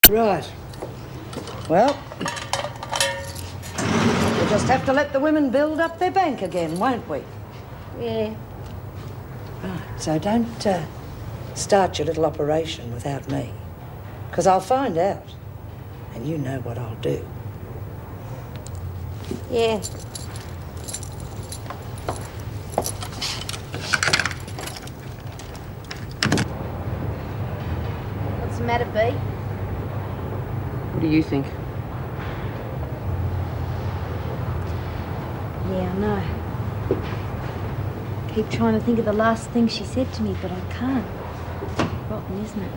Right. Well, we'll just have to let the women build up their bank again, won't we? Yeah. Right, so don't start your little operation without me, because I'll find out, and you know what I'll do. Yeah. What's the matter, B? What do you think? Yeah, I know. Keep trying to think of the last thing she said to me, but I can't. Rotten, isn't it?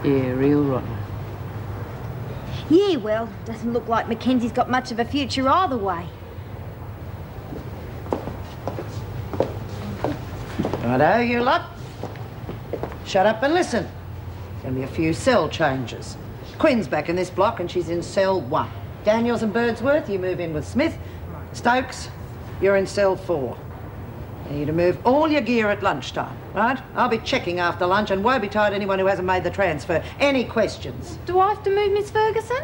Yeah, real rotten. Yeah, well, doesn't look like Mackenzie's got much of a future either way. Righto, you lot. Shut up and listen. There'll be a few cell changes. Quinn's back in this block and she's in cell 1. Daniels and Birdsworth, you move in with Smith. Stokes, you're in cell 4. You need to move all your gear at lunchtime, right? I'll be checking after lunch and woe betide anyone who hasn't made the transfer. Any questions? Do I have to move Miss Ferguson?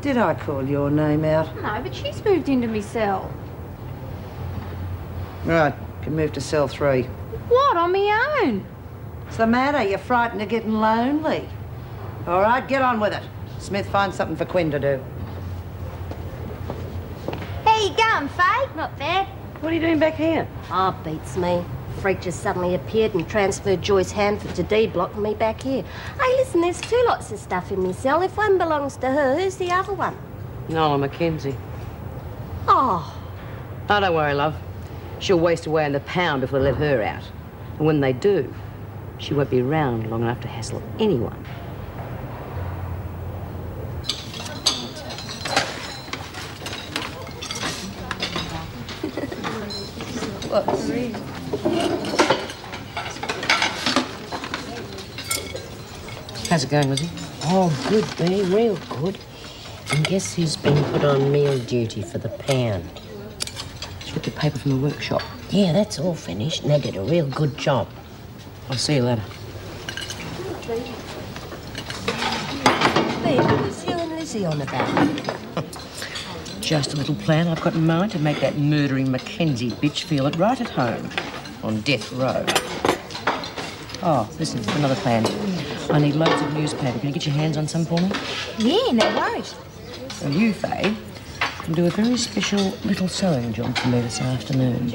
Did I call your name out? No, but she's moved into me cell. Right, can move to cell 3. What, on my own? What's the matter? You're frightened of getting lonely. All right, get on with it. Smith, find something for Quinn to do. How you going, Faye? Not bad. What are you doing back here? Oh, beats me. Freak just suddenly appeared and transferred Joyce Hanford to D block and me back here. Hey, listen, there's 2 lots of stuff in me cell. If one belongs to her, who's the other one? Nola Mackenzie. Oh, Oh, don't worry, love. She'll waste away in the pound if we let her out. And when they do, she won't be around long enough to hassle anyone. How's it going, Lizzie? oh, good, B, real good. And guess who's been put on meal duty for the pound? She got the paper from the workshop. Yeah, that's all finished, and they did a real good job. I'll see you later. B, what was you and Lizzie on about? Just a little plan I've got in mind to make that murdering Mackenzie bitch feel it right at home on death row. Oh, listen, another plan. I need loads of newspaper. Can you get your hands on some for me? Yeah, no worries. Well, you, Faye, can do a very special little sewing job for me this afternoon.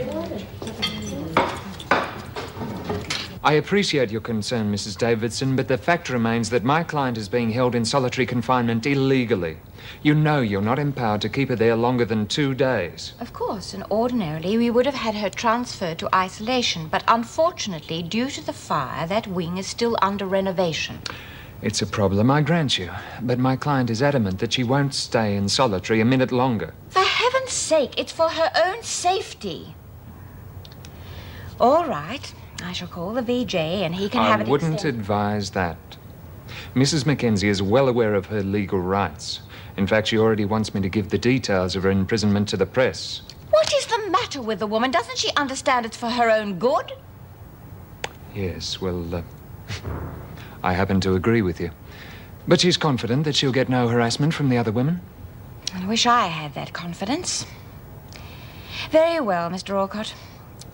I appreciate your concern, Mrs. Davidson, but the fact remains that my client is being held in solitary confinement illegally. You know you're not empowered to keep her there longer than 2 days. Of course, and ordinarily we would have had her transferred to isolation, but unfortunately, due to the fire, that wing is still under renovation. It's a problem, I grant you, but my client is adamant that she won't stay in solitary a minute longer. For heaven's sake, it's for her own safety. All right, I shall call the VJ and he can have it I wouldn't extended. advise that. Mrs. Mackenzie is well aware of her legal rights. In fact, she already wants me to give the details of her imprisonment to the press. What is the matter with the woman? Doesn't she understand it's for her own good? Yes, well, I happen to agree with you. But she's confident that she'll get no harassment from the other women. I wish I had that confidence. Very well, Mr. Alcott.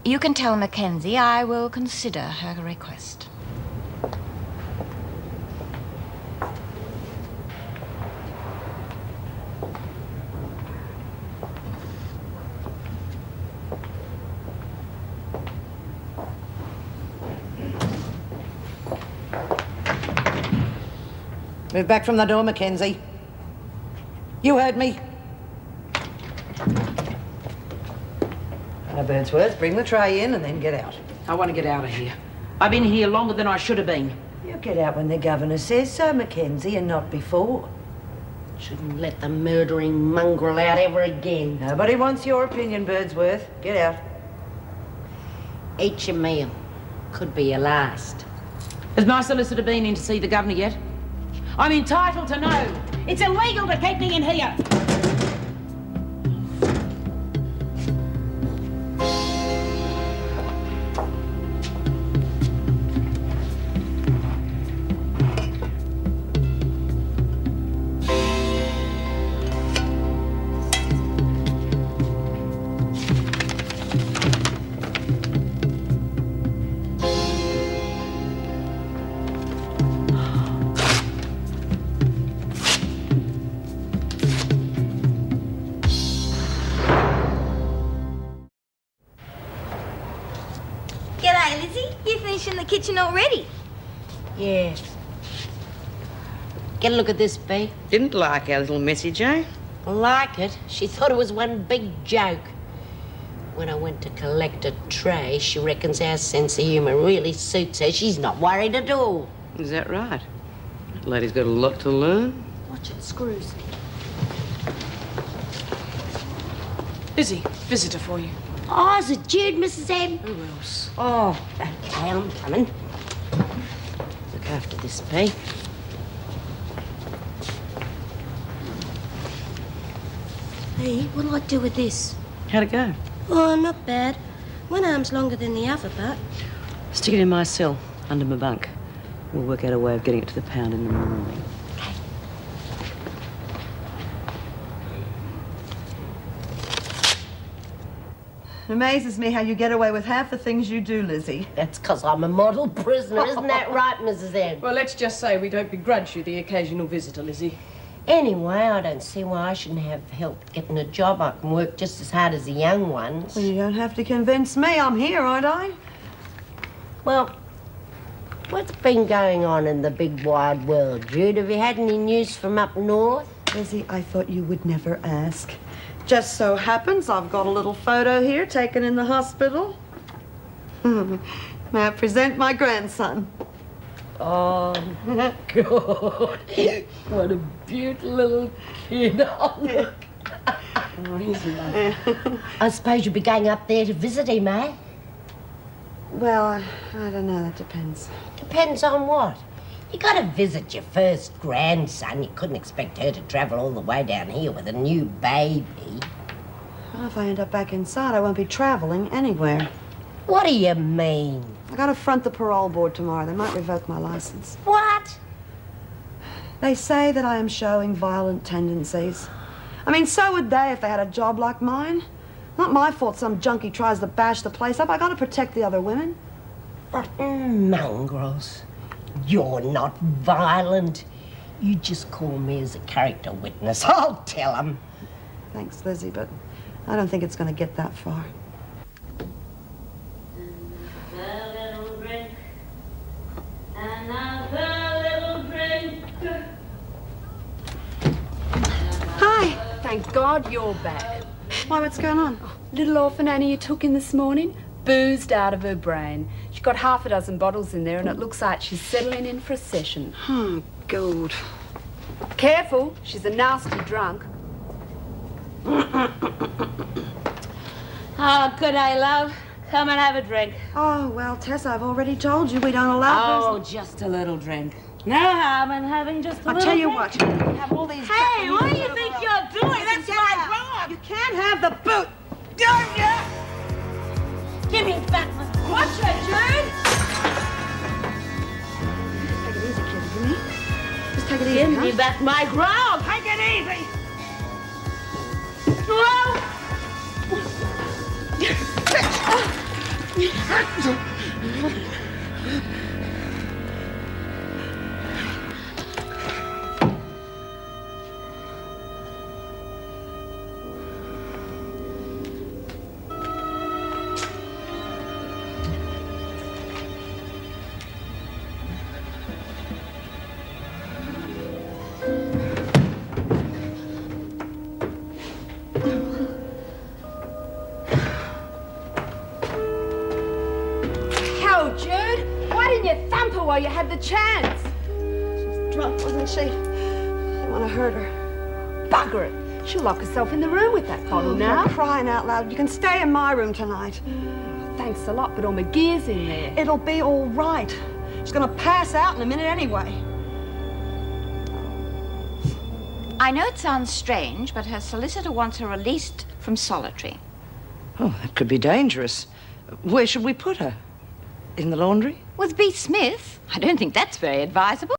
You can tell Mackenzie I will consider her request. Move back from the door, Mackenzie. You heard me. Now, Birdsworth, bring the tray in and then get out. I want to get out of here. I've been here longer than I should have been. You get out when the governor says so, Mackenzie, and not before. Shouldn't let the murdering mongrel out ever again. Nobody wants your opinion, Birdsworth. Get out. Eat your meal. Could be your last. Has my solicitor been in to see the governor yet? I'm entitled to know. It's illegal to keep me in here. not ready. Yeah. Get a look at this, Bea. Didn't like our little message, eh? Like it? She thought it was one big joke. When I went to collect a tray, she reckons our sense of humour really suits her. She's not worried at all. Is that right? That lady's got a lot to learn. Watch it, screws. Lizzie, visitor for you. Oh, is it Jude, Mrs. M? Who else? Oh, okay, I'm coming. Look after this, Bea. Hey, what'll I do with this? How'd it go? Oh, not bad. One arm's longer than the other, but... Stick it in my cell, under my bunk. We'll work out a way of getting it to the pound in the morning. It amazes me how you get away with half the things you do, Lizzie. That's 'cause I'm a model prisoner, isn't that right, Mrs. M? Well, let's just say we don't begrudge you the occasional visitor, Lizzie. Anyway, I don't see why I shouldn't have help getting a job. I can work just as hard as the young ones. Well, you don't have to convince me. I'm here, aren't I? Well, what's been going on in the big wide world, Jude? Have you had any news from up north? Lizzie, I thought you would never ask. Just so happens I've got a little photo here taken in the hospital. May I present my grandson? Oh, God. What a beautiful little kid. Oh, look. Oh, he's lovely. I suppose you'll be going up there to visit him, eh? Well, I don't know. That depends. Depends on what. You got to visit your first grandson. You couldn't expect her to travel all the way down here with a new baby. Well, if I end up back inside, I won't be traveling anywhere. What do you mean? I gotta front the parole board tomorrow. They might revoke my license. What? They say that I am showing violent tendencies. I mean, so would they if they had a job like mine. Not my fault some junkie tries to bash the place up. I gotta protect the other women. Rotten mongrels. You're not violent. You just call me as a character witness. I'll tell them. Thanks, Lizzie, but I don't think it's gonna get that far. Hi. Thank God you're back. Why, what's going on? Little orphan Annie you took in this morning, boozed out of her brain. She's got half a dozen bottles in there and it looks like she's settling in for a session. Oh, God. Careful, she's a nasty drunk. Oh, good day, love. Come and have a drink. Oh, well, Tess, I've already told you we don't allow Oh, just a little drink. No harm in having just a I'll little tell you drink. what, you have all these... Hey, what do you think you're doing? That's my grog. You can't have the boot. Don't you? Give me back my... Watch it, Jude. Take it easy, kid, you me? Just take it easy, Give huh? me back my grog. Take it easy. Whoa. Hell, Jude, why didn't you thump her while you had the chance? She's drunk, wasn't she? I didn't want to hurt her. Bugger it. She'll lock herself in the room with that bottle now. You're crying out loud. You can stay in my room tonight. Thanks a lot, but all my gear's in there. It'll be all right. She's gonna pass out in a minute anyway. I know it sounds strange, but her solicitor wants her released from solitary. Oh, that could be dangerous. Where should we put her? In the laundry? With B. Smith? I don't think that's very advisable.